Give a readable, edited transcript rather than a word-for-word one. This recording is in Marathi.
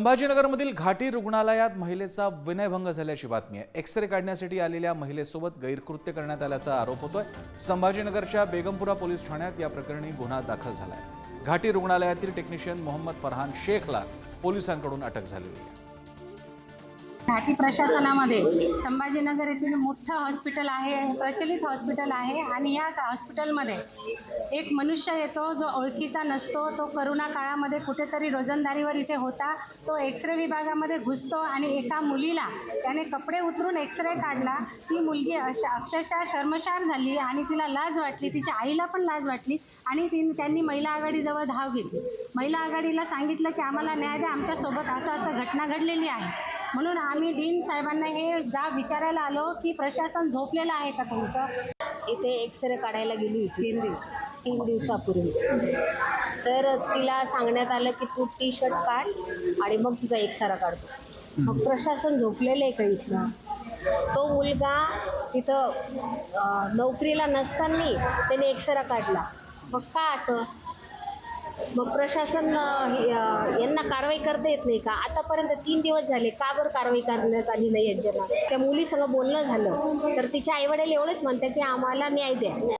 संभाजीनगरमधील घाटी रुग्णालयात महिलेचा विनयभंग झाल्याची बातमी आहे। एक्स-रे काढण्यासाठी आलेल्या महिलेसोबत गैरकृत्य करण्यात आल्याचा आरोप होतोय। संभाजीनगरच्या बेगमपुरा पोलीस ठाण्यात या प्रकरणी गुन्हा दाखल झाला आहे। घाटी रुग्णालयातील टेक्निशियन मोहम्मद फरहान शेखला पोलिसांकडून अटक झाली आहे। घाटी प्रशासनामध्ये संभाजीनगर येथील मोठं हॉस्पिटल आहे, प्रचलित हॉस्पिटल आहे आणि या हॉस्पिटलमध्ये एक मनुष्य येतो जो ओळखीचा नसतो। तो करोना काळामध्ये कुठेतरी रोजंदारीवर इथे होता। तो एक्स-रे विभागामध्ये घुसतो आणि एका मुलीला त्याने कपडे उतरून एक्स-रे काढला। ती मुलगी अक्षरशः शर्मसार झाली आणि तिला लाज वाटली, तिच्या आईला पण लाज वाटली आणि त्यांनी महिला आघाडीजवळ धाव घेतली। महिला आघाडीला सांगितलं की आम्हाला न्याय द्या, आमच्यासोबत असं घटना घडलेली आहे। म्हणून आम्ही डीन साहेबांना हे विचारायला आलो की प्रशासन झोपलेलं आहे का तुमचं। इथे एक्स-रे काढायला गेली होती 3 दिवसापूर्वी। तर तिला सांगण्यात आलं की तू टी-शर्ट काढ आणि मग तुझा एक्स-रे काढतो। मग प्रशासन झोपलेलं आहे का इथलं? तो मुलगा तिथं नोकरीला नसताना त्याने एक्स-रे काढला, मग का असं? मग प्रशासन यांना कारवाई करता येत नाही का? आतापर्यंत 3 दिवस झाले, का बरं कारवाई करण्यात आली नाही यांच्याला? त्या मुलीसंग बोलणं झालं तर तिचे आईवडील एवढेच म्हणतात की आम्हाला न्याय द्या।